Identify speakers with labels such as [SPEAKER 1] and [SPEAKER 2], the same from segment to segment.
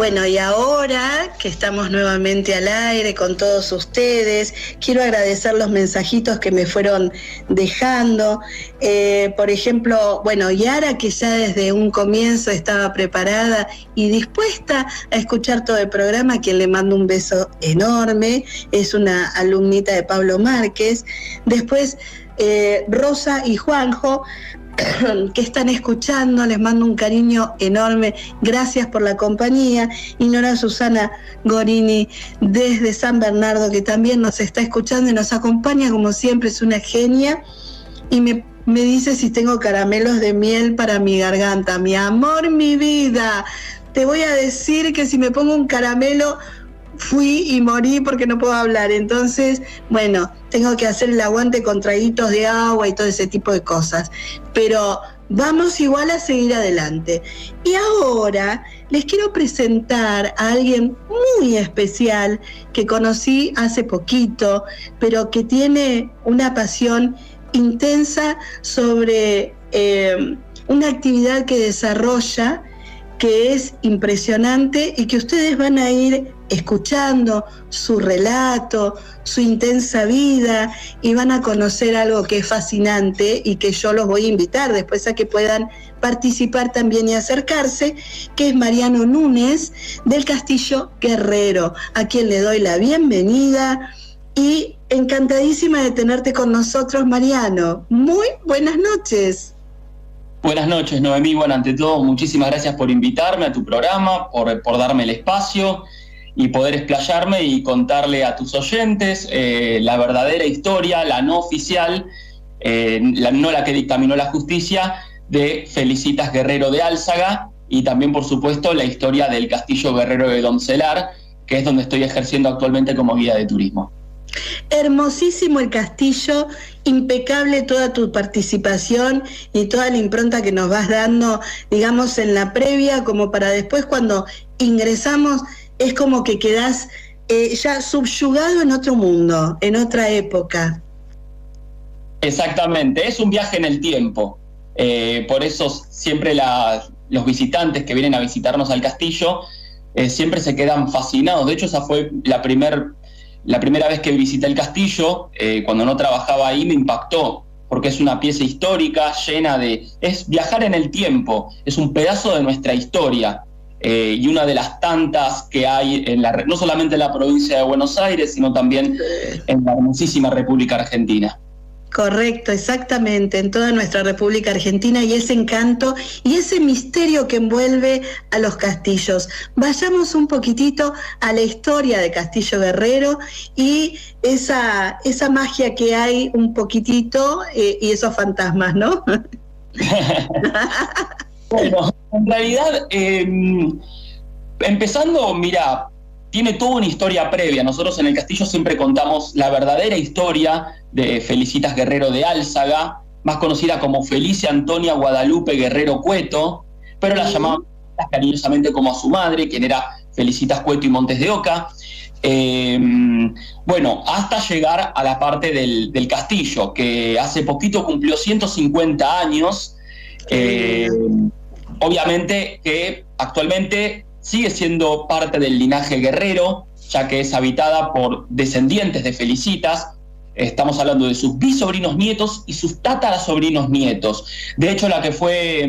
[SPEAKER 1] Bueno, y ahora que estamos nuevamente al aire con todos ustedes, quiero agradecer los mensajitos que me fueron dejando. Por ejemplo, bueno, Yara, que ya desde un comienzo estaba preparada y dispuesta a escuchar todo el programa, a quien le mando un beso enorme, es una alumnita de Pablo Márquez. Después, Rosa y Juanjo, que están escuchando, les mando un cariño enorme, gracias por la compañía. Y Nora Susana Gorini desde San Bernardo, que también nos está escuchando y nos acompaña como siempre, es una genia, y me dice si tengo caramelos de miel para mi garganta. Mi amor, mi vida, te voy a decir que si me pongo un caramelo fui y morí porque no puedo hablar. Entonces, bueno, tengo que hacer el aguante con traguitos de agua y todo ese tipo de cosas. Pero vamos igual a seguir adelante. Y ahora les quiero presentar a alguien muy especial que conocí hace poquito, pero que tiene una pasión intensa sobre una actividad que desarrolla, que es impresionante y que ustedes van a ir escuchando su relato, su intensa vida, y van a conocer algo que es fascinante y que yo los voy a invitar después a que puedan participar también y acercarse, que es Mariano Núñez del Castillo Guerrero, a quien le doy la bienvenida y encantadísima de tenerte con nosotros, Mariano. Muy buenas noches.
[SPEAKER 2] Buenas noches, Noemí. Bueno, ante todo, muchísimas gracias por invitarme a tu programa, por darme el espacio y poder explayarme y contarle a tus oyentes la verdadera historia, la no oficial, no la que dictaminó la justicia, de Felicitas Guerrero de Álzaga, y también, por supuesto, la historia del Castillo Guerrero de Doncelar, que es donde estoy ejerciendo actualmente como guía de turismo.
[SPEAKER 1] Hermosísimo el castillo, impecable toda tu participación y toda la impronta que nos vas dando, digamos, en la previa, como para después cuando ingresamos, es como que quedás ya subyugado en otro mundo, en otra época.
[SPEAKER 2] Exactamente, es un viaje en el tiempo. Por eso siempre los visitantes que vienen a visitarnos al castillo siempre se quedan fascinados. De hecho, esa fue la primera vez que visité el castillo. Cuando no trabajaba ahí me impactó, porque es una pieza histórica llena es viajar en el tiempo, es un pedazo de nuestra historia, y una de las tantas que hay no solamente en la provincia de Buenos Aires, sino también en la hermosísima República Argentina.
[SPEAKER 1] Correcto, exactamente, en toda nuestra República Argentina, y ese encanto y ese misterio que envuelve a los castillos. Vayamos un poquitito a la historia de Castillo Guerrero y esa magia que hay un poquitito, y esos fantasmas, ¿no?
[SPEAKER 2] Bueno, en realidad, empezando, mira, tiene toda una historia previa. Nosotros en el castillo siempre contamos la verdadera historia de Felicitas Guerrero de Álzaga, más conocida como Felicia Antonia Guadalupe Guerrero Cueto, pero la llamaban cariñosamente como a su madre, quien era Felicitas Cueto y Montes de Oca. Bueno, hasta llegar a la parte del castillo, que hace poquito cumplió 150 años. Obviamente que actualmente sigue siendo parte del linaje guerrero, ya que es habitada por descendientes de Felicitas. Estamos hablando de sus bisobrinos nietos y sus tatarasobrinos nietos. De hecho, la que fue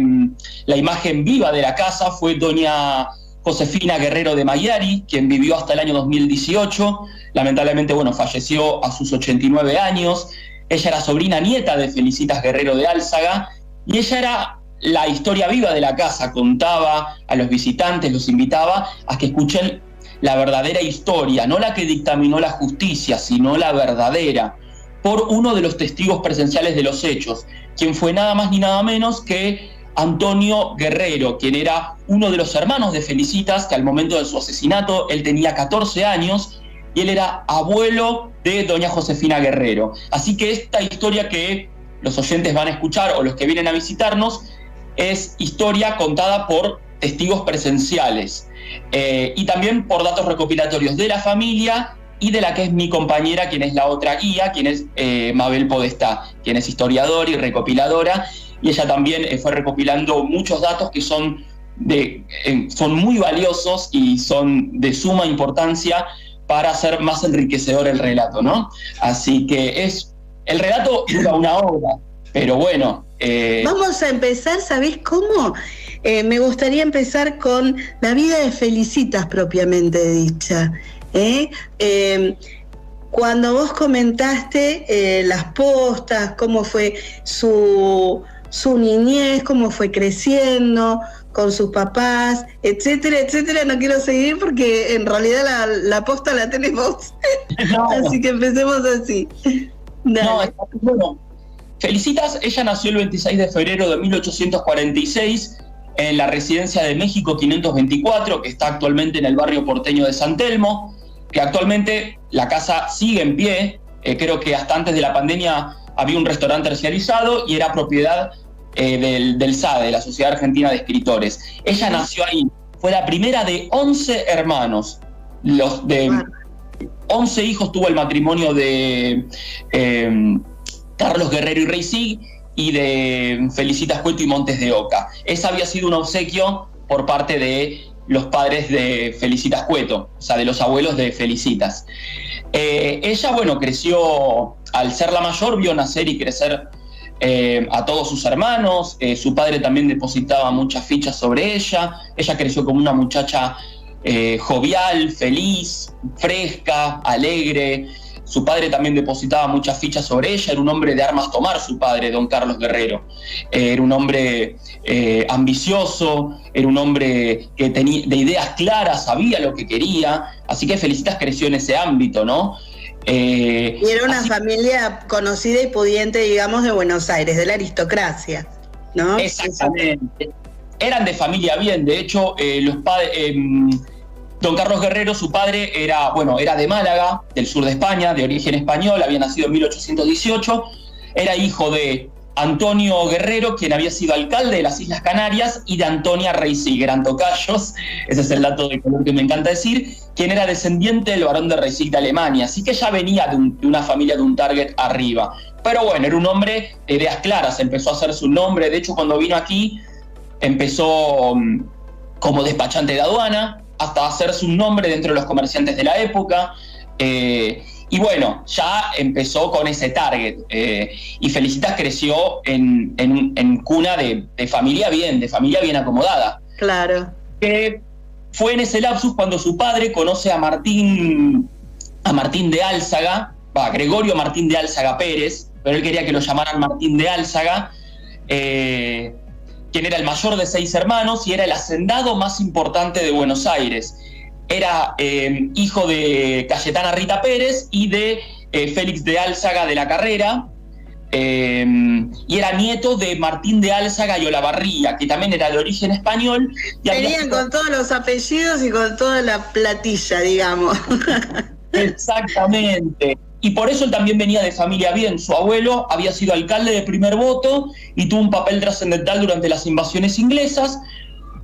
[SPEAKER 2] la imagen viva de la casa fue doña Josefina Guerrero de Magliari, quien vivió hasta el año 2018. Lamentablemente, bueno, falleció a sus 89 años. Ella era sobrina nieta de Felicitas Guerrero de Álzaga, y ella era la historia viva de la casa. Contaba a los visitantes, los invitaba a que escuchen la verdadera historia, no la que dictaminó la justicia, sino la verdadera, por uno de los testigos presenciales de los hechos, quien fue nada más ni nada menos que Antonio Guerrero, quien era uno de los hermanos de Felicitas, que al momento de su asesinato él tenía 14 años, y él era abuelo de doña Josefina Guerrero. Así que esta historia que los oyentes van a escuchar, o los que vienen a visitarnos, es historia contada por testigos presenciales, y también por datos recopilatorios de la familia y de la que es mi compañera, quien es la otra guía, quien es Mabel Podestá, quien es historiadora y recopiladora, y ella también fue recopilando muchos datos que son son muy valiosos y son de suma importancia para hacer más enriquecedor el relato, ¿no? Así que el relato dura una hora, pero bueno.
[SPEAKER 1] Vamos a empezar, ¿sabés cómo? Me gustaría empezar con la vida de Felicitas propiamente dicha. Cuando vos comentaste las postas, cómo fue su niñez, cómo fue creciendo con sus papás, etcétera, etcétera, no quiero seguir porque en realidad la posta la tenés vos. No. Así que empecemos así. Dale.
[SPEAKER 2] No, bueno, Felicitas, ella nació el 26 de febrero de 1846 en la Residencia de México 524, que está actualmente en el barrio porteño de San Telmo, que actualmente la casa sigue en pie. Creo que hasta antes de la pandemia había un restaurante terciarizado y era propiedad del SADE, la Sociedad Argentina de Escritores. Ella nació ahí, fue la primera de 11 hermanos. 11 hijos tuvo el matrimonio de Carlos Guerrero y Reisig y de Felicitas Cueto y Montes de Oca. Esa había sido un obsequio por parte de los padres de Felicitas Cueto, o sea, de los abuelos de Felicitas. Ella, bueno, creció, al ser la mayor, vio nacer y crecer a todos sus hermanos. Su padre también depositaba muchas fichas sobre ella. Ella creció como una muchacha jovial, feliz, fresca, alegre. Su padre también depositaba muchas fichas sobre ella. Era un hombre de armas tomar, su padre, don Carlos Guerrero. Era un hombre ambicioso, era un hombre que tenía de ideas claras, sabía lo que quería. Así que Felicitas creció en ese ámbito, ¿no?
[SPEAKER 1] Y era una familia conocida y pudiente, digamos, de Buenos Aires, de la aristocracia, ¿no?
[SPEAKER 2] Exactamente. Eran de familia bien. De hecho, los padres... Don Carlos Guerrero, su padre, era de Málaga, del sur de España, de origen español, había nacido en 1818, era hijo de Antonio Guerrero, quien había sido alcalde de las Islas Canarias, y de Antonia Reisig, eran tocayos, ese es el dato de color que me encanta decir, quien era descendiente del barón de Reisig de Alemania, así que ya venía de una familia de un target arriba. Pero bueno, era un hombre de ideas claras, empezó a hacer su nombre. De hecho, cuando vino aquí, empezó como despachante de aduana, hasta hacerse un nombre dentro de los comerciantes de la época, y bueno, ya empezó con ese target, y Felicitas creció en cuna de familia bien acomodada.
[SPEAKER 1] Claro.
[SPEAKER 2] Fue en ese lapsus cuando su padre conoce a Martín de Álzaga, Gregorio Martín de Álzaga Pérez, pero él quería que lo llamaran Martín de Álzaga, quien era el mayor de 6 hermanos y era el hacendado más importante de Buenos Aires. Era hijo de Cayetana Rita Pérez y de Félix de Álzaga de la Carrera, y era nieto de Martín de Álzaga y Olavarría, que también era de origen español.
[SPEAKER 1] Venían con todos los apellidos y con toda la platilla, digamos.
[SPEAKER 2] Exactamente. Y por eso él también venía de familia bien. Su abuelo había sido alcalde de primer voto y tuvo un papel trascendental durante las invasiones inglesas.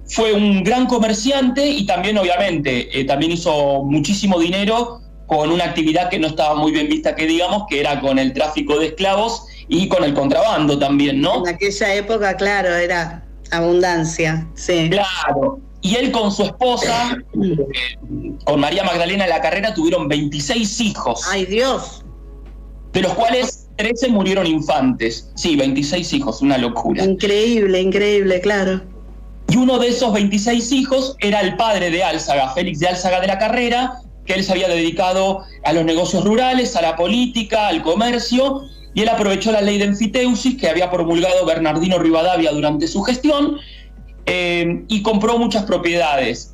[SPEAKER 2] Fue un gran comerciante y también, obviamente, también hizo muchísimo dinero con una actividad que no estaba muy bien vista, que digamos, que era con el tráfico de esclavos y con el contrabando también, ¿no?
[SPEAKER 1] En aquella época, claro, era abundancia, sí.
[SPEAKER 2] Claro. Y él con su esposa, con María Magdalena de la Carrera, tuvieron 26 hijos.
[SPEAKER 1] ¡Ay, Dios!
[SPEAKER 2] De los cuales 13 murieron infantes. Sí, 26 hijos, una locura.
[SPEAKER 1] Increíble, increíble, claro.
[SPEAKER 2] Y uno de esos 26 hijos era el padre de Álzaga, Félix de Álzaga de la Carrera, que él se había dedicado a los negocios rurales, a la política, al comercio, y él aprovechó la ley de enfiteusis que había promulgado Bernardino Rivadavia durante su gestión, y compró muchas propiedades,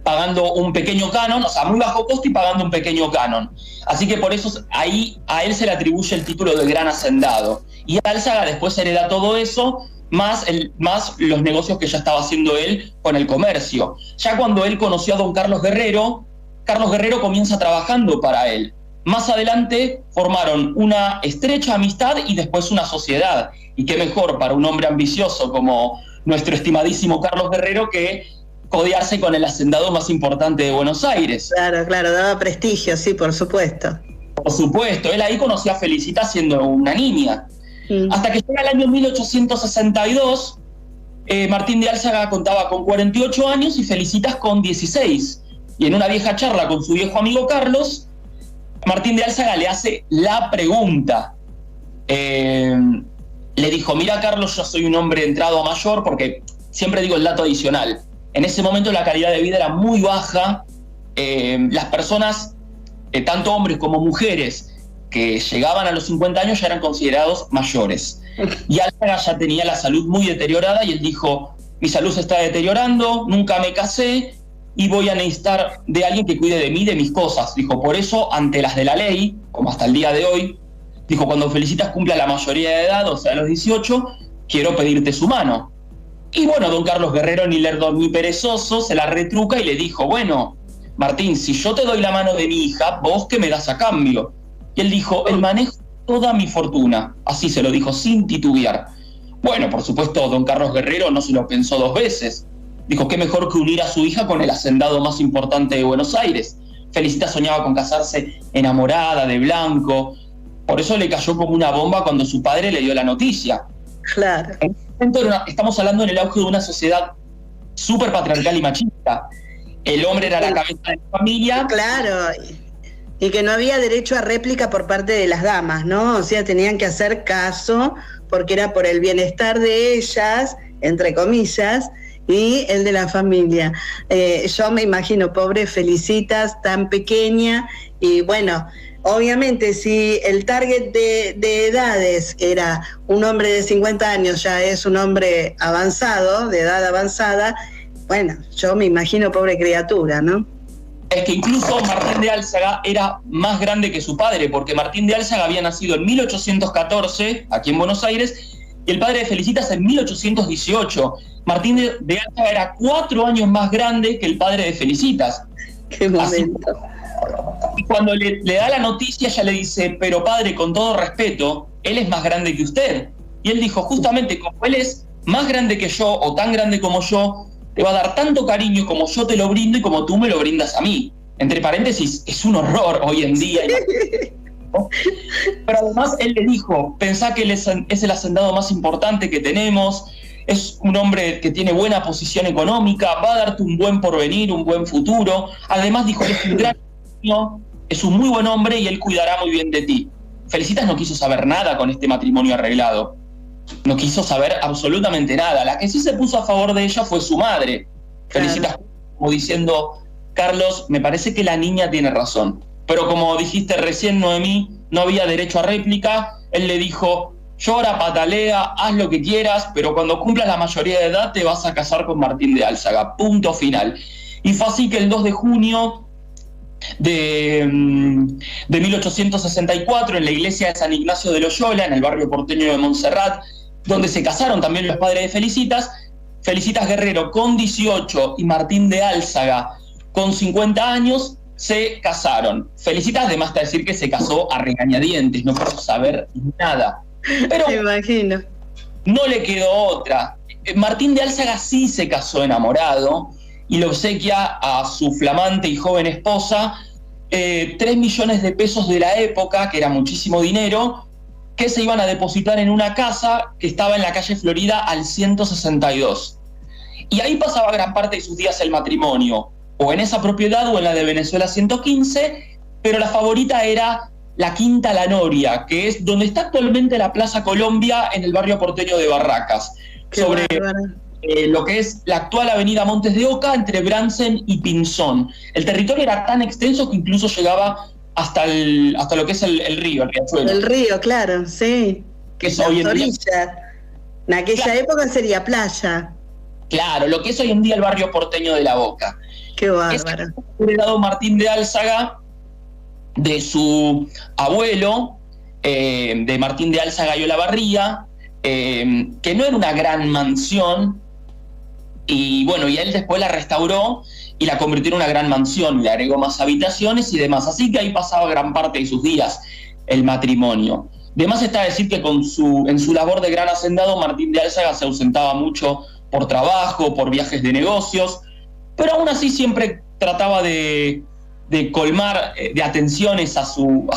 [SPEAKER 2] pagando un pequeño canon, o sea, muy bajo costo y pagando un pequeño canon. Así que por eso ahí a él se le atribuye el título de gran hacendado. Y Álzaga después hereda todo eso, más los negocios que ya estaba haciendo él con el comercio. Ya cuando él conoció a don Carlos Guerrero comienza trabajando para él. Más adelante formaron una estrecha amistad y después una sociedad. Y qué mejor para un hombre ambicioso como nuestro estimadísimo Carlos Guerrero que codearse con el hacendado más importante de Buenos Aires.
[SPEAKER 1] Claro, daba prestigio, sí, por supuesto.
[SPEAKER 2] Por supuesto, él ahí conoció a Felicitas siendo una niña. Hasta que llega el año 1862, Martín de Álzaga contaba con 48 años y Felicitas con 16. Y en una vieja charla con su viejo amigo Carlos, Martín de Álzaga le hace la pregunta. Le dijo, mira Carlos, yo soy un hombre entrado a mayor, porque siempre digo el dato adicional. En ese momento la calidad de vida era muy baja. Las personas, tanto hombres como mujeres, que llegaban a los 50 años ya eran considerados mayores. Y Álzaga ya tenía la salud muy deteriorada y él dijo, mi salud se está deteriorando, nunca me casé y voy a necesitar de alguien que cuide de mí, de mis cosas. Dijo, por eso, ante las de la ley, como hasta el día de hoy, dijo, cuando Felicitas cumpla la mayoría de edad, o sea, a los 18, quiero pedirte su mano. Y bueno, don Carlos Guerrero, ni lerdo ni perezoso, se la retruca y le dijo, bueno, Martín, si yo te doy la mano de mi hija, ¿vos qué me das a cambio? Y él dijo, el manejo toda mi fortuna. Así se lo dijo, sin titubear. Bueno, por supuesto, don Carlos Guerrero no se lo pensó dos veces. Dijo, qué mejor que unir a su hija con el hacendado más importante de Buenos Aires. Felicitas soñaba con casarse enamorada, de blanco. Por eso le cayó como una bomba cuando su padre le dio la noticia.
[SPEAKER 1] Claro.
[SPEAKER 2] En ese momento estamos hablando en el auge de una sociedad súper patriarcal y machista. El hombre era la cabeza de la familia.
[SPEAKER 1] Claro. Y que no había derecho a réplica por parte de las damas, ¿no? O sea, tenían que hacer caso porque era por el bienestar de ellas, entre comillas, y el de la familia. Yo me imagino, pobre Felicitas, tan pequeña, y bueno, obviamente si el target de edades era un hombre de 50 años, ya es un hombre avanzado, de edad avanzada, bueno, yo me imagino, pobre criatura, ¿no?
[SPEAKER 2] Es que incluso Martín de Álzaga era más grande que su padre, porque Martín de Álzaga había nacido en 1814, aquí en Buenos Aires, y el padre de Felicitas en 1818. Martín de Álzaga era 4 años más grande que el padre de Felicitas.
[SPEAKER 1] ¡Qué momento!
[SPEAKER 2] Y cuando le da la noticia, ella le dice, pero padre, con todo respeto, él es más grande que usted. Y él dijo, justamente, como él es más grande que yo, o tan grande como yo, te va a dar tanto cariño como yo te lo brindo y como tú me lo brindas a mí. Entre paréntesis, es un horror hoy en día. ¿No? Pero además él le dijo, pensá que él es el hacendado más importante que tenemos, es un hombre que tiene buena posición económica, va a darte un buen porvenir, un buen futuro. Además dijo, es un gran niño, es un muy buen hombre y él cuidará muy bien de ti. Felicitas no quiso saber nada con este matrimonio arreglado. No quiso saber absolutamente nada. La que sí se puso a favor de ella fue su madre. Felicitas, como diciendo, Carlos, me parece que la niña tiene razón. Pero como dijiste recién, Noemí, no había derecho a réplica. Él le dijo, llora, patalea, haz lo que quieras, pero cuando cumplas la mayoría de edad te vas a casar con Martín de Álzaga. Punto final. Y fue así que el 2 de junio de 1864, en la iglesia de San Ignacio de Loyola, en el barrio porteño de Montserrat, donde se casaron también los padres de Felicitas, Felicitas Guerrero con 18 y Martín de Álzaga con 50 años, se casaron. Felicitas, además está decir que se casó a regañadientes, no quiso saber nada. Pero
[SPEAKER 1] me imagino.
[SPEAKER 2] No le quedó otra. Martín de Álzaga sí se casó enamorado y le obsequia a su flamante y joven esposa 3 millones de pesos de la época, que era muchísimo dinero, que se iban a depositar en una casa que estaba en la calle Florida al 162. Y ahí pasaba gran parte de sus días el matrimonio, o en esa propiedad o en la de Venezuela 115, pero la favorita era la Quinta La Noria, que es donde está actualmente la Plaza Colombia, en el barrio porteño de Barracas, sobre lo que es la actual avenida Montes de Oca, entre Bransen y Pinzón. El territorio era tan extenso que incluso llegaba hasta lo que es el río, el riachuelo.
[SPEAKER 1] El río, claro, sí.
[SPEAKER 2] Que es hoy en día.
[SPEAKER 1] En aquella época sería playa.
[SPEAKER 2] Claro, lo que es hoy en día el barrio porteño de La Boca.
[SPEAKER 1] Qué bárbaro.
[SPEAKER 2] Es heredado Martín de Álzaga de su abuelo, de Martín de Álzaga y Olavarría, que no era una gran mansión, y bueno, y él después la restauró y la convirtió en una gran mansión, le agregó más habitaciones y demás, así que ahí pasaba gran parte de sus días el matrimonio. De más está decir que en su labor de gran hacendado, Martín de Álzaga se ausentaba mucho por trabajo, por viajes de negocios, pero aún así siempre trataba de colmar de atenciones a su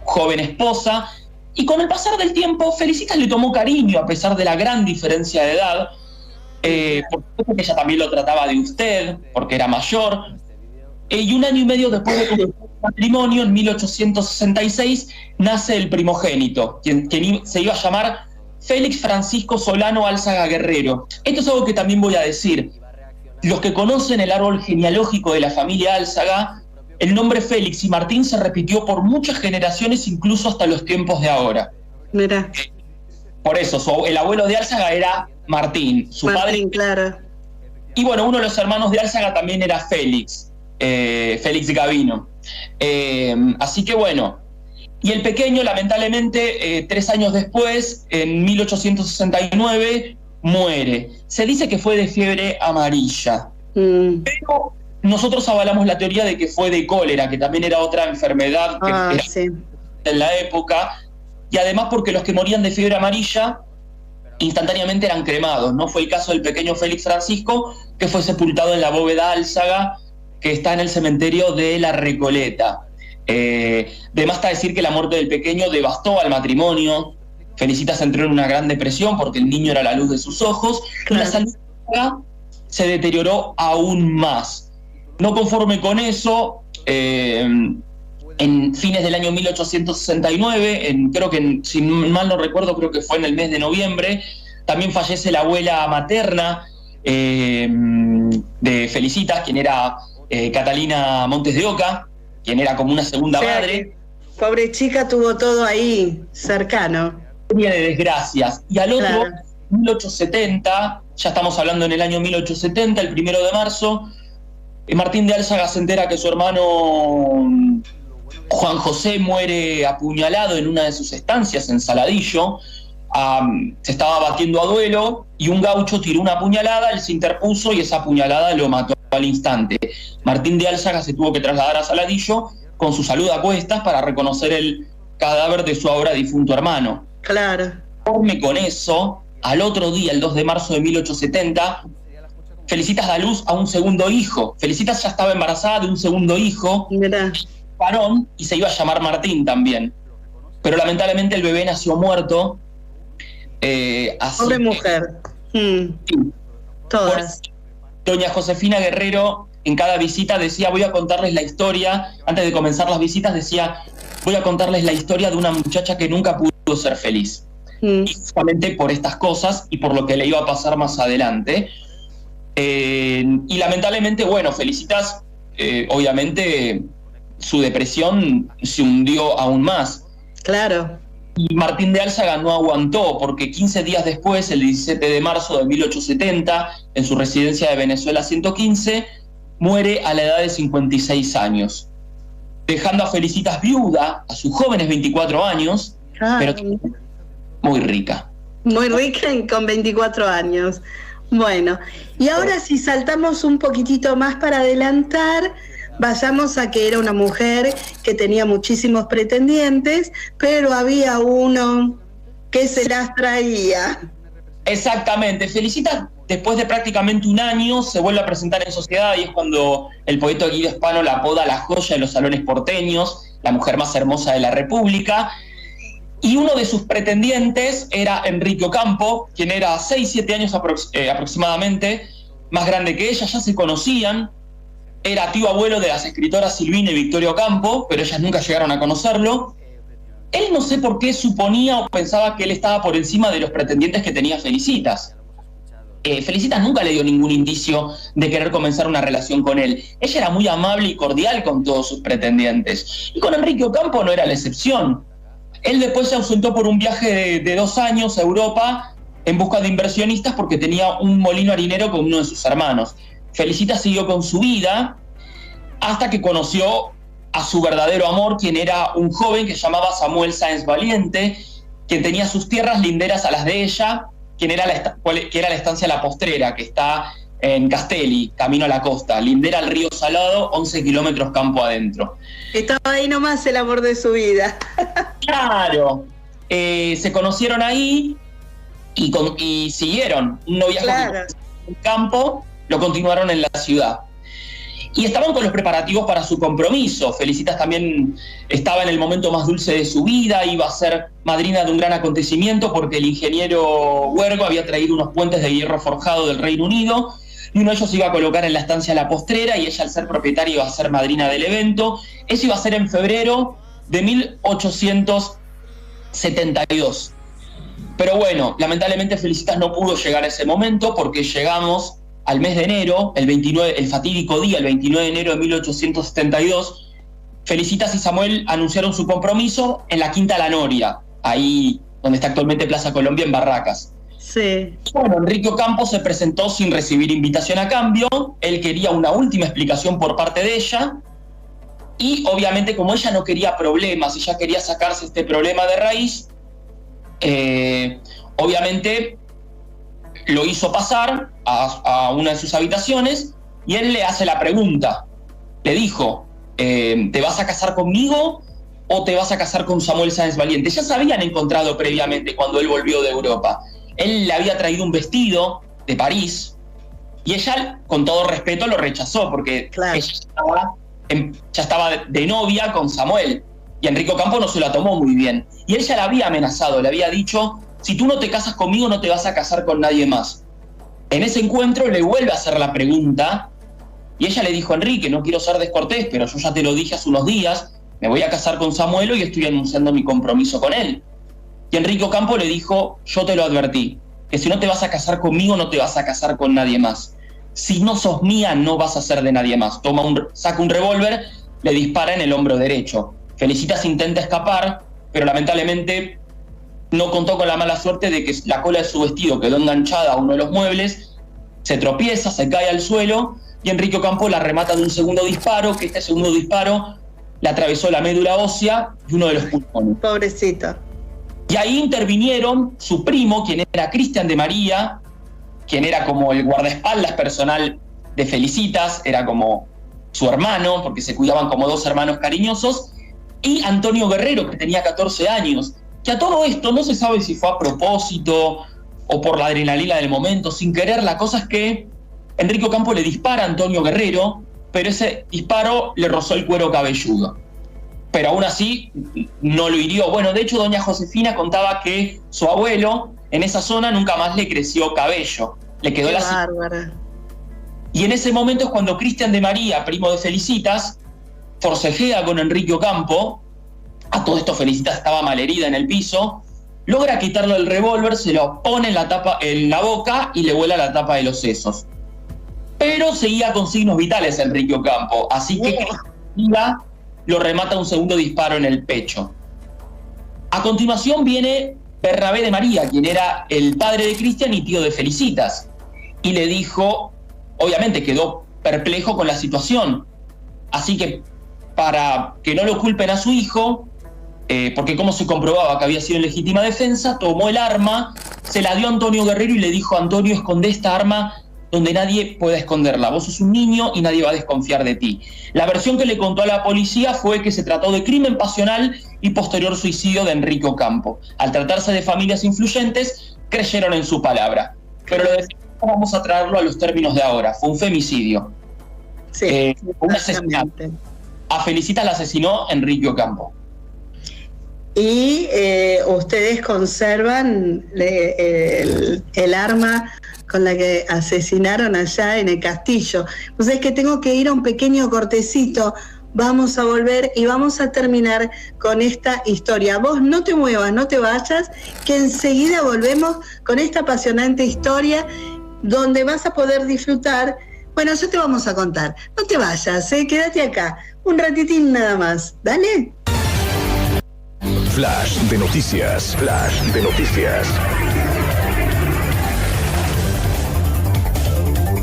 [SPEAKER 2] joven esposa, Y con el pasar del tiempo, Felicitas le tomó cariño a pesar de la gran diferencia de edad, por supuesto que ella también lo trataba de usted, porque era mayor, y un año y medio después de su matrimonio, en 1866, nace el primogénito, quien se iba a llamar Félix Francisco Solano Álzaga Guerrero. Esto es algo que también voy a decir. Los que conocen el árbol genealógico de la familia Álzaga, el nombre Félix y Martín se repitió por muchas generaciones, incluso hasta los tiempos de ahora.
[SPEAKER 1] Mira.
[SPEAKER 2] Por eso, el abuelo de Álzaga era Martín, su padre.
[SPEAKER 1] Claro.
[SPEAKER 2] Y bueno, uno de los hermanos de Álzaga también era Félix, Félix Gavino. Así que bueno. Y el pequeño, lamentablemente, 3 años después, en 1869, muere. Se dice que fue de fiebre amarilla. Pero nosotros avalamos la teoría de que fue de cólera, que también era otra enfermedad que era en la época. Y además porque los que morían de fiebre amarilla instantáneamente eran cremados. No fue el caso del pequeño Félix Francisco, que fue sepultado en la bóveda Álzaga, que está en el cementerio de La Recoleta. De más está decir que la muerte del pequeño devastó al matrimonio. Felicitas entró en una gran depresión porque el niño era la luz de sus ojos. Claro. Y la salud se deterioró aún más. No conforme con eso, en fines del año 1869, creo que, si mal no recuerdo, creo que fue en el mes de noviembre, también fallece la abuela materna de Felicitas, quien era Catalina Montes de Oca, quien era como una segunda madre.
[SPEAKER 1] Pobre chica, tuvo todo ahí, cercano.
[SPEAKER 2] De desgracias. Y al otro, 1870, ya estamos hablando en el año 1870, el 1 de marzo, Martín de Álzaga se entera que su hermano Juan José muere apuñalado en una de sus estancias en Saladillo. Se estaba batiendo a duelo y un gaucho tiró una puñalada, él se interpuso y esa puñalada lo mató al instante. Martín de Álzaga se tuvo que trasladar a Saladillo con su salud a cuestas para reconocer el cadáver de su ahora difunto hermano.
[SPEAKER 1] Claro.
[SPEAKER 2] Conforme con eso, al otro día, el 2 de marzo de 1870, Felicitas da luz a un segundo hijo. Felicitas ya estaba embarazada de un segundo hijo, varón, y se iba a llamar Martín también. Pero lamentablemente el bebé nació muerto.
[SPEAKER 1] Pobre mujer.
[SPEAKER 2] Sí.
[SPEAKER 1] Todas.
[SPEAKER 2] Doña Josefina Guerrero en cada visita decía, voy a contarles la historia, antes de comenzar las visitas decía, voy a contarles la historia de una muchacha que nunca pudo ser feliz. Y justamente por estas cosas y por lo que le iba a pasar más adelante. Y lamentablemente, bueno, Felicitas, obviamente su depresión se hundió aún más.
[SPEAKER 1] Claro.
[SPEAKER 2] Y Martín de Álzaga no aguantó, porque 15 días después, el 17 de marzo de 1870, en su residencia de Venezuela 115, muere a la edad de 56 años, dejando a Felicitas viuda a sus jóvenes 24 años, pero muy rica.
[SPEAKER 1] Muy rica y con 24 años. Bueno, y ahora si saltamos un poquitito más para adelantar, vayamos a que era una mujer que tenía muchísimos pretendientes, pero había uno que se las traía.
[SPEAKER 2] Exactamente. Felicitas, después de prácticamente un año, se vuelve a presentar en sociedad y es cuando el poeta Guido Hispano la apoda la joya de los salones porteños, la mujer más hermosa de la República. Y uno de sus pretendientes era Enrique Ocampo, quien era 6-7 años aproximadamente, más grande que ella, ya se conocían. Era tío abuelo de las escritoras Silvina y Victoria Ocampo, pero ellas nunca llegaron a conocerlo. Él no sé por qué suponía o pensaba que él estaba por encima de los pretendientes que tenía Felicitas. Felicitas nunca le dio ningún indicio de querer comenzar una relación con él. Ella era muy amable y cordial con todos sus pretendientes. Y con Enrique Ocampo no era la excepción. Él después se ausentó por un viaje de 2 años a Europa en busca de inversionistas porque tenía un molino harinero con uno de sus hermanos. Felicitas siguió con su vida hasta que conoció a su verdadero amor, quien era un joven que se llamaba Samuel Sáenz Valiente, quien tenía sus tierras linderas a las de ella, que era la estancia La Postrera, que está en Castelli, camino a la costa, lindera al río Salado, 11 kilómetros campo adentro.
[SPEAKER 1] Estaba ahí nomás el amor de su vida.
[SPEAKER 2] Claro. Se conocieron ahí y siguieron un noviazgo en el campo, lo continuaron en la ciudad. Y estaban con los preparativos para su compromiso. Felicitas también estaba en el momento más dulce de su vida, iba a ser madrina de un gran acontecimiento porque el ingeniero Huergo había traído unos puentes de hierro forjado del Reino Unido y uno de ellos se iba a colocar en la estancia La Postrera y ella, al ser propietaria, iba a ser madrina del evento. Eso iba a ser en febrero de 1872. Pero bueno, lamentablemente Felicitas no pudo llegar a ese momento porque llegamos al mes de enero, el fatídico día, el 29 de enero de 1872, Felicitas y Samuel anunciaron su compromiso en la Quinta La Noria, ahí donde está actualmente Plaza Colombia, en Barracas.
[SPEAKER 1] Sí.
[SPEAKER 2] Bueno, Enrique Ocampo se presentó sin recibir invitación a cambio, él quería una última explicación por parte de ella, y obviamente como ella no quería problemas, ella quería sacarse este problema de raíz, obviamente lo hizo pasar a una de sus habitaciones y él le hace la pregunta. Le dijo, ¿te vas a casar conmigo o te vas a casar con Samuel Sáenz Valiente? Ya se habían encontrado previamente cuando él volvió de Europa. Él le había traído un vestido de París y ella, con todo respeto, lo rechazó porque
[SPEAKER 1] claro,
[SPEAKER 2] ella ya estaba de novia con Samuel y Enrique Ocampo no se la tomó muy bien. Y él ya la había amenazado, le había dicho, si tú no te casas conmigo no te vas a casar con nadie más. En ese encuentro le vuelve a hacer la pregunta y ella le dijo, Enrique, no quiero ser descortés, pero yo ya te lo dije hace unos días, me voy a casar con Samuel y estoy anunciando mi compromiso con él. Y Enrique Ocampo le dijo, yo te lo advertí, que si no te vas a casar conmigo no te vas a casar con nadie más. Si no sos mía no vas a ser de nadie más. Saca un revólver, le dispara en el hombro derecho. Felicitas intenta escapar, pero lamentablemente no contó con la mala suerte de que la cola de su vestido quedó enganchada a uno de los muebles, se tropieza, se cae al suelo y Enrique Ocampo la remata de un segundo disparo, que este segundo disparo le atravesó la médula ósea y uno de los pulmones.
[SPEAKER 1] Pobrecito.
[SPEAKER 2] Y ahí intervinieron su primo, quien era Cristian de María, quien era como el guardaespaldas personal de Felicitas, era como su hermano, porque se cuidaban como dos hermanos cariñosos, y Antonio Guerrero, que tenía 14 años, que a todo esto no se sabe si fue a propósito o por la adrenalina del momento, sin querer. La cosa es que Enrique Ocampo le dispara a Antonio Guerrero, pero ese disparo le rozó el cuero cabelludo. Pero aún así no lo hirió. Bueno, de hecho, doña Josefina contaba que su abuelo en esa zona nunca más le creció cabello. Le quedó la
[SPEAKER 1] bárbara.
[SPEAKER 2] Y en ese momento es cuando Cristian de María, primo de Felicitas, forcejea con Enrique Ocampo. A todo esto Felicitas estaba malherida en el piso, logra quitarle el revólver, se lo pone en la boca y le vuela la tapa de los sesos. Pero seguía con signos vitales Enrique Ocampo, así que Cristina lo remata un segundo disparo en el pecho. A continuación viene Bernabé de María, quien era el padre de Cristian y tío de Felicitas, y le dijo, obviamente quedó perplejo con la situación, así que para que no lo culpen a su hijo, porque como se comprobaba que había sido en legítima defensa, tomó el arma, se la dio a Antonio Guerrero y le dijo, Antonio, esconde esta arma donde nadie pueda esconderla. Vos sos un niño y nadie va a desconfiar de ti. La versión que le contó a la policía fue que se trató de crimen pasional y posterior suicidio de Enrique Ocampo. Al tratarse de familias influyentes, creyeron en su palabra. Pero lo de vamos a traerlo a los términos de ahora. Fue un femicidio.
[SPEAKER 1] Sí,
[SPEAKER 2] un asesinato. A Felicitas la asesinó Enrique Ocampo.
[SPEAKER 1] Y ustedes conservan el arma con la que asesinaron allá en el castillo. Pues es que tengo que ir a un pequeño cortecito, vamos a volver y vamos a terminar con esta historia. Vos no te muevas, no te vayas, que enseguida volvemos con esta apasionante historia donde vas a poder disfrutar. Bueno, ya te vamos a contar, no te vayas, quédate acá, un ratitín nada más, ¿dale?
[SPEAKER 3] Flash de noticias, flash de noticias.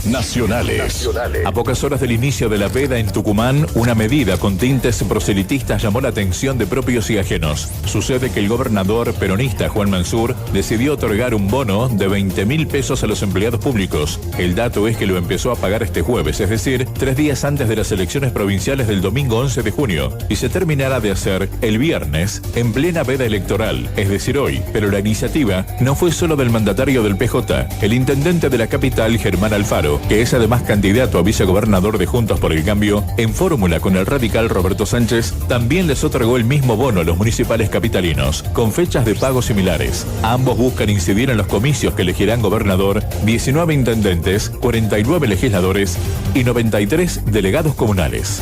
[SPEAKER 3] Nacionales.
[SPEAKER 4] A pocas horas del inicio de la veda en Tucumán, una medida con tintes proselitistas llamó la atención de propios y ajenos. Sucede que el gobernador peronista Juan Mansur decidió otorgar un bono de 20.000 pesos a los empleados públicos. El dato es que lo empezó a pagar este jueves, es decir, 3 días antes de las elecciones provinciales del domingo 11 de junio, y se terminará de hacer el viernes en plena veda electoral, es decir, hoy. Pero la iniciativa no fue solo del mandatario del PJ, el intendente de la capital, Germán Alfaro, Cafiero, que es además candidato a vicegobernador de Juntos por el Cambio, en fórmula con el radical Roberto Sánchez, también les otorgó el mismo bono a los municipales capitalinos, con fechas de pago similares. Ambos buscan incidir en los comicios que elegirán gobernador, 19 intendentes, 49 legisladores y 93 delegados comunales.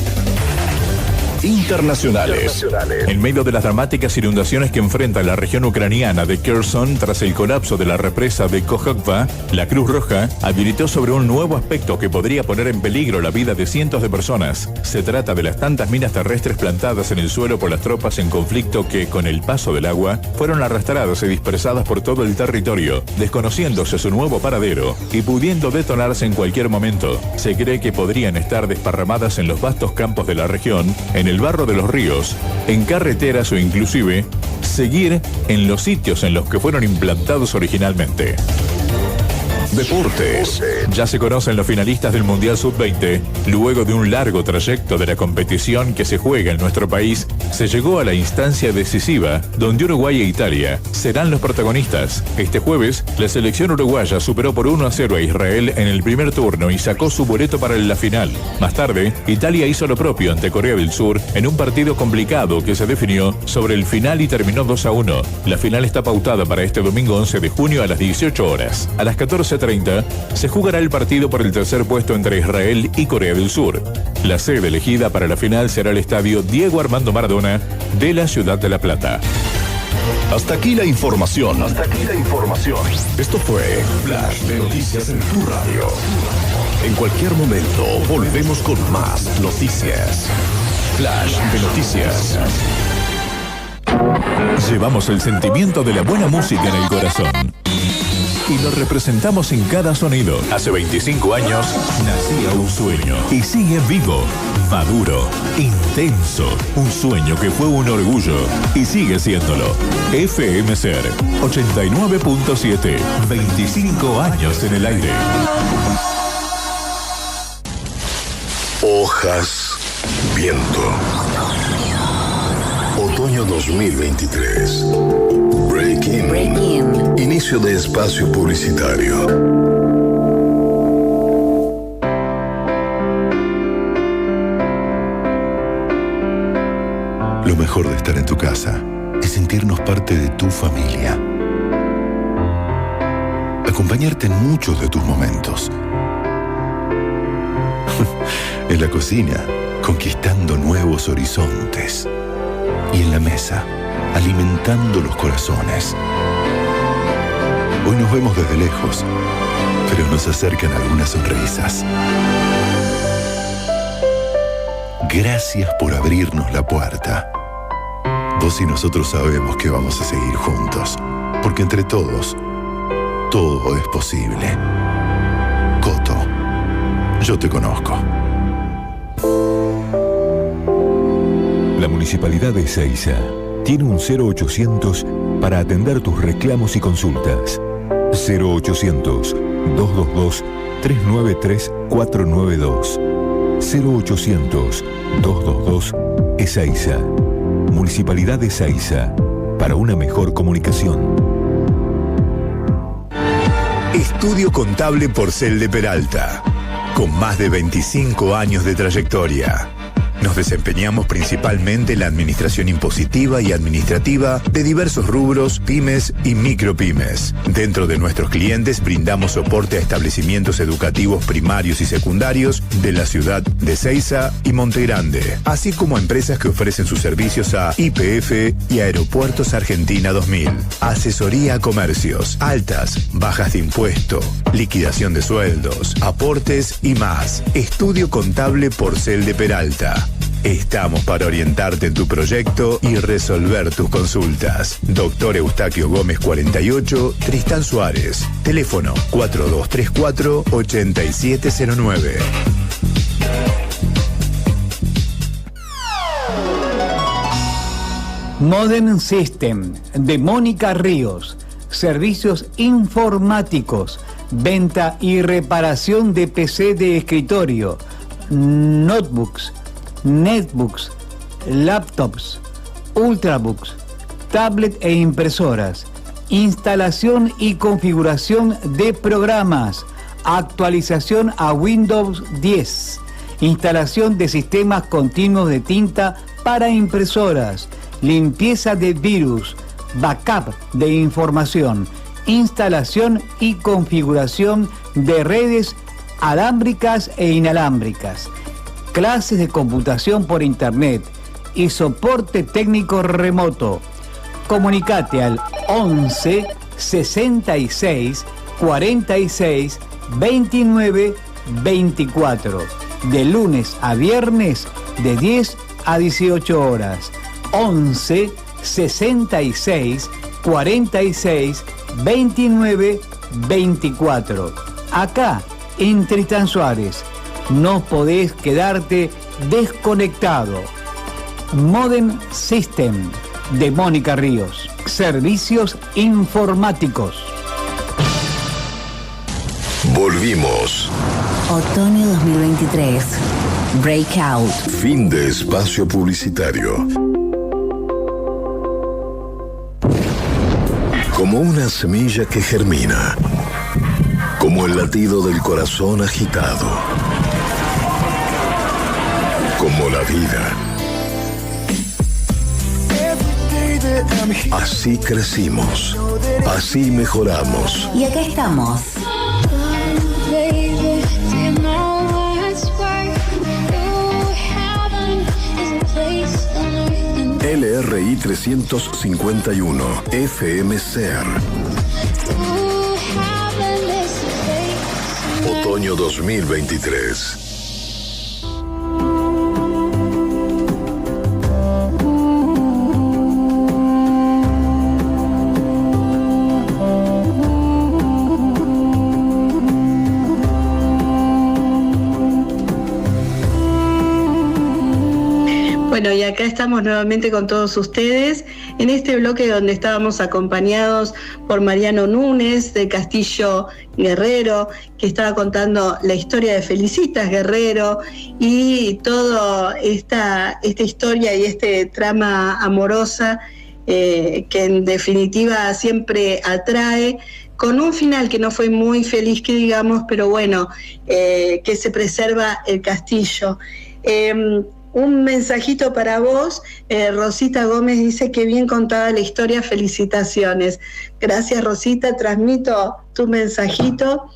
[SPEAKER 3] Internacionales.
[SPEAKER 4] En medio de las dramáticas inundaciones que enfrenta la región ucraniana de Kherson tras el colapso de la represa de Kokhokva, la Cruz Roja habilitó sobre un nuevo aspecto que podría poner en peligro la vida de cientos de personas. Se trata de las tantas minas terrestres plantadas en el suelo por las tropas en conflicto que, con el paso del agua, fueron arrastradas y dispersadas por todo el territorio, desconociéndose su nuevo paradero y pudiendo detonarse en cualquier momento. Se cree que podrían estar desparramadas en los vastos campos de la región, en el barro de los ríos, en carreteras o inclusive seguir en los sitios en los que fueron implantados originalmente.
[SPEAKER 3] Deportes.
[SPEAKER 4] Ya se conocen los finalistas del Mundial Sub-20. Luego de un largo trayecto de la competición que se juega en nuestro país, se llegó a la instancia decisiva, donde Uruguay e Italia serán los protagonistas. Este jueves, la selección uruguaya superó por 1-0 a Israel en el primer turno y sacó su boleto para la final. Más tarde, Italia hizo lo propio ante Corea del Sur en un partido complicado que se definió sobre el final y terminó 2-1. La final está pautada para este domingo 11 de junio a las 18 horas. A las 14:30 se jugará el partido por el tercer puesto entre Israel y Corea del Sur. La sede elegida para la final será el estadio Diego Armando Maradona de la ciudad de La Plata.
[SPEAKER 3] Hasta aquí la información. Esto fue Flash de Noticias en tu radio. En cualquier momento volvemos con más noticias. Flash de Noticias.
[SPEAKER 4] Llevamos el sentimiento de la buena música en el corazón y lo representamos en cada sonido. Hace 25 años nacía un sueño y sigue vivo, maduro, intenso. Un sueño que fue un orgullo y sigue siéndolo. FM Ser 89.7, 25 años en el aire.
[SPEAKER 3] Hojas, viento. Otoño 2023. Break-in. Inicio de espacio publicitario. Lo mejor de estar en tu casa es sentirnos parte de tu familia. Acompañarte en muchos de tus momentos. En la cocina, conquistando nuevos horizontes. Y en la mesa, alimentando los corazones. Hoy nos vemos desde lejos, pero nos acercan algunas sonrisas. Gracias por abrirnos la puerta. Vos y nosotros sabemos que vamos a seguir juntos, porque entre todos, todo es posible. Coto, yo te conozco.
[SPEAKER 5] La Municipalidad de Ezeiza tiene un 0800 para atender tus reclamos y consultas. 0800-222-393-492. 0800-222-Ezeiza. Municipalidad de Ezeiza, para una mejor comunicación.
[SPEAKER 6] Estudio Contable Porcel de Peralta, con más de 25 años de trayectoria. Nos desempeñamos principalmente en la administración impositiva y administrativa de diversos rubros, pymes y micropymes. Dentro de nuestros clientes brindamos soporte a establecimientos educativos primarios y secundarios de la ciudad de Ezeiza y Monte Grande, así como a empresas que ofrecen sus servicios a YPF y Aeropuertos Argentina 2000. Asesoría a comercios, altas, bajas de impuesto, liquidación de sueldos, aportes y más. Estudio Contable Porcel de Peralta. Estamos para orientarte en tu proyecto y resolver tus consultas. Doctor Eustaquio Gómez 48, Tristán Suárez. Teléfono 4234-8709.
[SPEAKER 7] Modern System de Mónica Ríos. Servicios informáticos, venta y reparación de PC de escritorio, notebooks, netbooks, laptops, ultrabooks, tablet e impresoras, instalación y configuración de programas, actualización a Windows 10, instalación de sistemas continuos de tinta para impresoras, limpieza de virus, backup de información, instalación y configuración de redes alámbricas e inalámbricas, clases de computación por internet y soporte técnico remoto. Comunicate al 11 66 46 29 24, de lunes a viernes de 10 a 18 horas. 11 66 46 29 24. Acá, en Tristán Suárez, no podés quedarte desconectado. Modem System de Mónica Ríos. Servicios informáticos.
[SPEAKER 8] Volvimos.
[SPEAKER 9] Otoño 2023. Breakout.
[SPEAKER 8] Fin de espacio publicitario. Como una semilla que germina. Como el latido del corazón agitado. Como la vida. Así crecimos. Así mejoramos.
[SPEAKER 9] Y acá estamos.
[SPEAKER 8] LRI 351 FM SER. Otoño 2023.
[SPEAKER 1] Bueno, y acá estamos nuevamente con todos ustedes en este bloque donde estábamos acompañados por Mariano Núñez de Castillo Guerrero, que estaba contando la historia de Felicitas Guerrero y toda esta historia y este trama amorosa que en definitiva siempre atrae, con un final que no fue muy feliz, que digamos, pero bueno, que se preserva el castillo. Un mensajito para vos, Rosita Gómez dice que bien contada la historia, felicitaciones. Gracias, Rosita, transmito tu mensajito.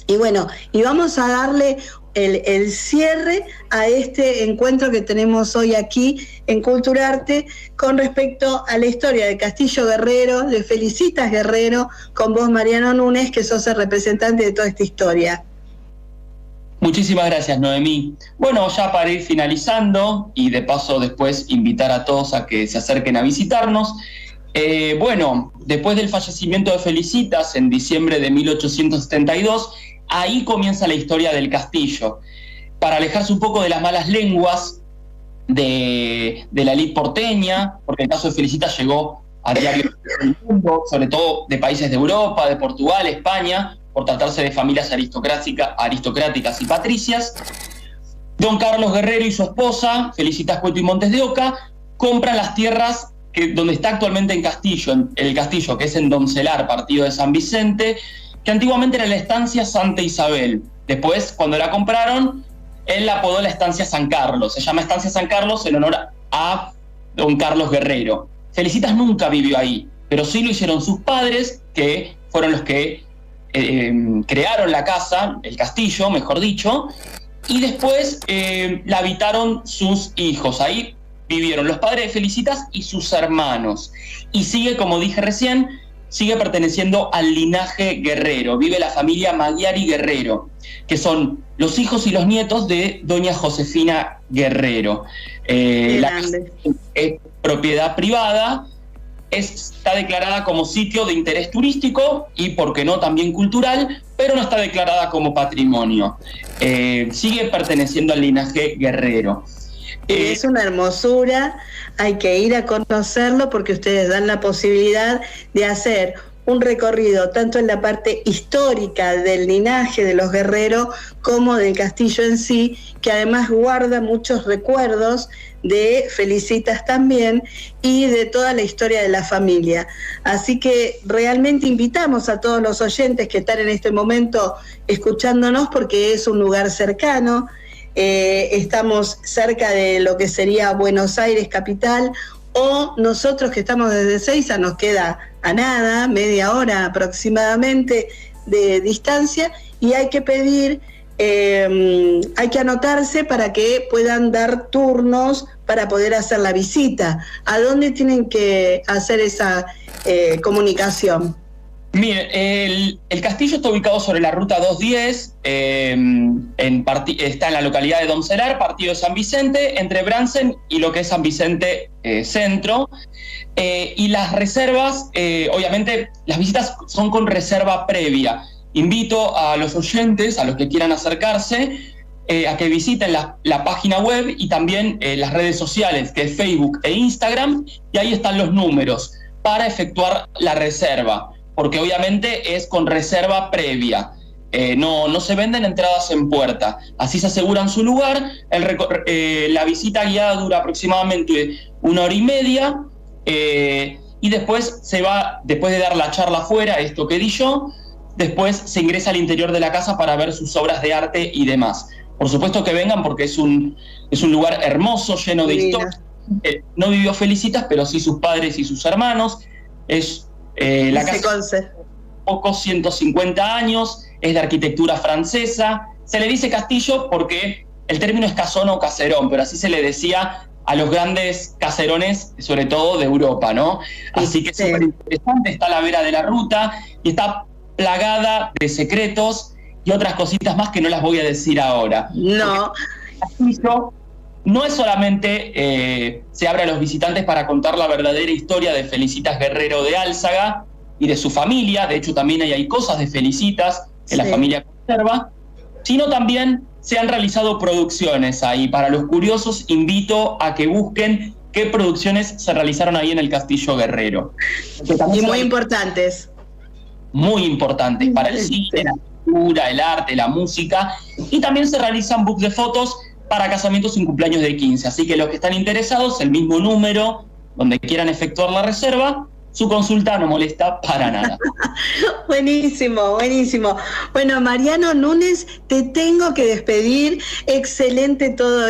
[SPEAKER 1] Y bueno, y vamos a darle el cierre a este encuentro que tenemos hoy aquí en Culturarte con respecto a la historia de Castillo Guerrero, de Felicitas Guerrero, con vos, Mariano Núñez, que sos el representante de toda esta historia.
[SPEAKER 2] Muchísimas gracias, Noemí. Bueno, ya para ir finalizando y de paso después invitar a todos a que se acerquen a visitarnos. Bueno, después del fallecimiento de Felicitas en diciembre de 1872, ahí comienza la historia del castillo. Para alejarse un poco de las malas lenguas de la élite porteña, porque el caso de Felicitas llegó a diario del mundo, sobre todo de países de Europa, de Portugal, España, por tratarse de familias aristocráticas y patricias. Don Carlos Guerrero y su esposa, Felicitas Cueto y Montes de Oca, compran las tierras donde está actualmente el castillo, que es en Doncelar, partido de San Vicente, que antiguamente era la estancia Santa Isabel. Después, cuando la compraron, él la apodó la estancia San Carlos. Se llama estancia San Carlos en honor a don Carlos Guerrero. Felicitas nunca vivió ahí, pero sí lo hicieron sus padres, que fueron los que crearon la casa, el castillo, mejor dicho, y después la habitaron sus hijos. Ahí vivieron los padres de Felicitas y sus hermanos. Y sigue, como dije recién, sigue perteneciendo al linaje Guerrero. Vive la familia Magliari Guerrero, que son los hijos y los nietos de doña Josefina Guerrero. La casa es propiedad privada, está declarada como sitio de interés turístico y, por qué no, también cultural, pero no está declarada como patrimonio. Sigue perteneciendo al linaje Guerrero.
[SPEAKER 1] Es una hermosura, hay que ir a conocerlo porque ustedes dan la posibilidad de hacer un recorrido tanto en la parte histórica del linaje de los Guerrero como del castillo en sí, que además guarda muchos recuerdos de Felicitas también y de toda la historia de la familia. Así que realmente invitamos a todos los oyentes que están en este momento escuchándonos, porque es un lugar cercano. Estamos cerca de lo que sería Buenos Aires capital, o nosotros que estamos desde Ezeiza nos queda a nada, media hora aproximadamente de distancia, y hay que pedir, hay que anotarse para que puedan dar turnos para poder hacer la visita. ¿A dónde tienen que hacer esa comunicación?
[SPEAKER 2] Miren, el castillo está ubicado sobre la ruta 210, está en la localidad de Doncelar, partido de San Vicente, entre Bransen y lo que es San Vicente Centro. Y las reservas, obviamente, las visitas son con reserva previa. Invito a los oyentes, a los que quieran acercarse, a que visiten la página web y también las redes sociales, que es Facebook e Instagram, y ahí están los números para efectuar la reserva, porque obviamente es con reserva previa. No se venden entradas en puerta, así se aseguran su lugar. La visita guiada dura aproximadamente 1 hora y media, y después después de dar la charla afuera, esto que di yo, después se ingresa al interior de la casa para ver sus obras de arte y demás. Por supuesto que vengan, porque es un lugar hermoso, lleno de historia. No vivió Felicitas, pero sí sus padres y sus hermanos. Es la casa pocos 150 años, es de arquitectura francesa. Se le dice castillo porque el término es casón o caserón, pero así se le decía a los grandes caserones, sobre todo de Europa, ¿no? Así que es súper interesante, está a la vera de la ruta y está plagada de secretos y otras cositas más que no las voy a decir ahora.
[SPEAKER 1] No.
[SPEAKER 2] El castillo no es solamente se abre a los visitantes para contar la verdadera historia de Felicitas Guerrero de Álzaga y de su familia. De hecho, también hay cosas de Felicitas que la familia conserva, sino también se han realizado producciones ahí. Para los curiosos, invito a que busquen qué producciones se realizaron ahí en el Castillo Guerrero.
[SPEAKER 1] Y muy importantes.
[SPEAKER 2] Muy importantes para el cine, la cultura, el arte, la música, y también se realizan books de fotos para casamientos y cumpleaños de 15. Así que los que están interesados, el mismo número donde quieran efectuar la reserva, su consulta no molesta para nada.
[SPEAKER 1] Buenísimo, buenísimo. Bueno, Mariano Núñez, te tengo que despedir. Excelente todo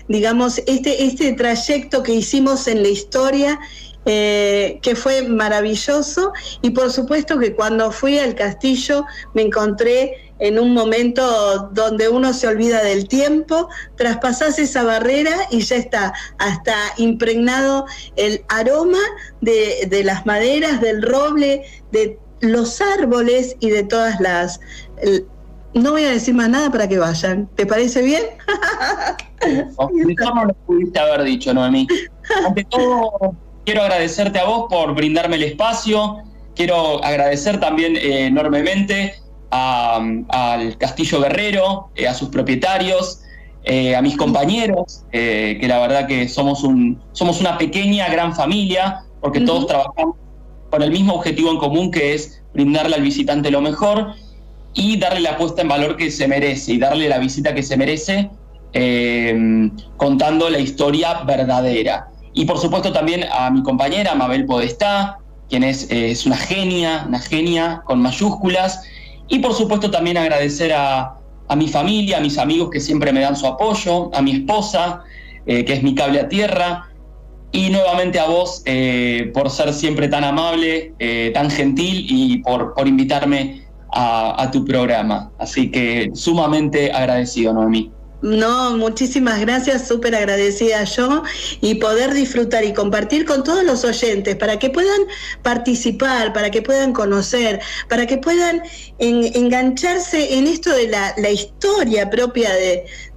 [SPEAKER 1] digamos, este trayecto que hicimos en la historia, que fue maravilloso. Y por supuesto que cuando fui al castillo me encontré en un momento donde uno se olvida del tiempo, traspasás esa barrera y ya está, hasta impregnado el aroma de las maderas, del roble, de los árboles y de todas las... No voy a decir más nada para que vayan. ¿Te parece bien?
[SPEAKER 2] No lo pudiste haber dicho, Noemí. Ante todo, quiero agradecerte a vos por brindarme el espacio. Quiero agradecer también enormemente al Castillo Guerrero, a sus propietarios, a mis compañeros, que la verdad que somos una pequeña, gran familia, porque todos trabajamos con el mismo objetivo en común, que es brindarle al visitante lo mejor y darle la puesta en valor que se merece y darle la visita que se merece, contando la historia verdadera. Y por supuesto también a mi compañera Mabel Podestá, quien es una genia con mayúsculas. Y por supuesto también agradecer a mi familia, a mis amigos que siempre me dan su apoyo, a mi esposa, que es mi cable a tierra, y nuevamente a vos por ser siempre tan amable, tan gentil y por invitarme a tu programa. Así que sumamente agradecido, Noemí.
[SPEAKER 1] No, muchísimas gracias, súper agradecida yo, y poder disfrutar y compartir con todos los oyentes para que puedan participar, para que puedan conocer, para que puedan engancharse en esto de la historia propia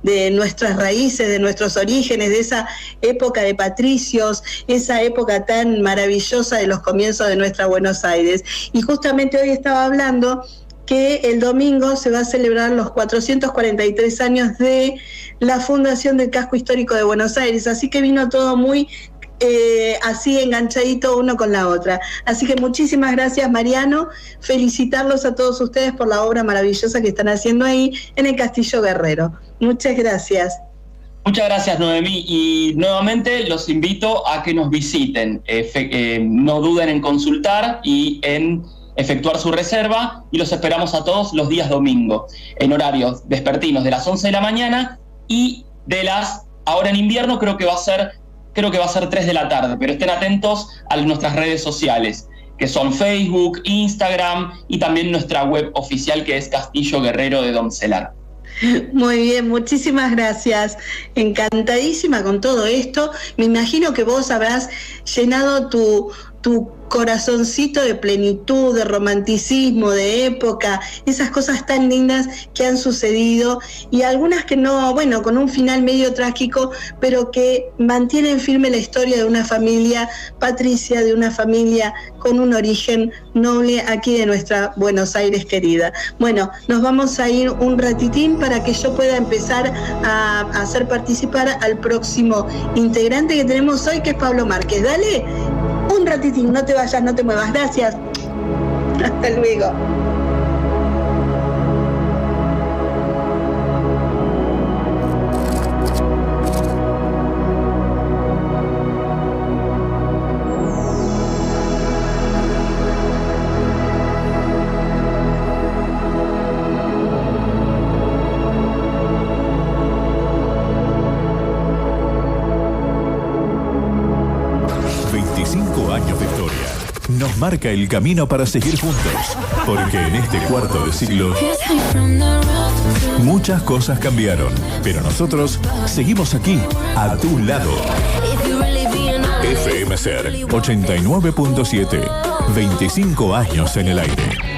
[SPEAKER 1] de nuestras raíces, de nuestros orígenes, de esa época de patricios, esa época tan maravillosa de los comienzos de nuestra Buenos Aires. Y justamente hoy estaba hablando que el domingo se va a celebrar los 443 años de la fundación del Casco Histórico de Buenos Aires, así que vino todo muy así enganchadito uno con la otra. Así que muchísimas gracias, Mariano, felicitarlos a todos ustedes por la obra maravillosa que están haciendo ahí en el Castillo Guerrero. Muchas gracias.
[SPEAKER 2] Muchas gracias, Noemí, y nuevamente los invito a que nos visiten. No duden en consultar y en efectuar su reserva, y los esperamos a todos los días domingo, en horarios vespertinos de las 11 de la mañana y ahora en invierno creo que va a ser 3 de la tarde, pero estén atentos a nuestras redes sociales, que son Facebook, Instagram y también nuestra web oficial, que es Castillo Guerrero de Doncelar.
[SPEAKER 1] Muy bien, muchísimas gracias. Encantadísima con todo esto. Me imagino que vos habrás llenado tu corazoncito de plenitud, de romanticismo, de época, esas cosas tan lindas que han sucedido, y algunas que no, bueno, con un final medio trágico, pero que mantienen firme la historia de una familia patricia, de una familia con un origen noble aquí de nuestra Buenos Aires querida. Bueno, nos vamos a ir un ratitín para que yo pueda empezar a hacer participar al próximo integrante que tenemos hoy, que es Pablo Márquez. Dale un ratitín, no te vayas, no te muevas. Gracias. Hasta luego.
[SPEAKER 4] Nos marca el camino para seguir juntos, porque en este cuarto de siglo muchas cosas cambiaron, pero nosotros seguimos aquí, a tu lado. FM Ser 89.7, 25 años en el aire.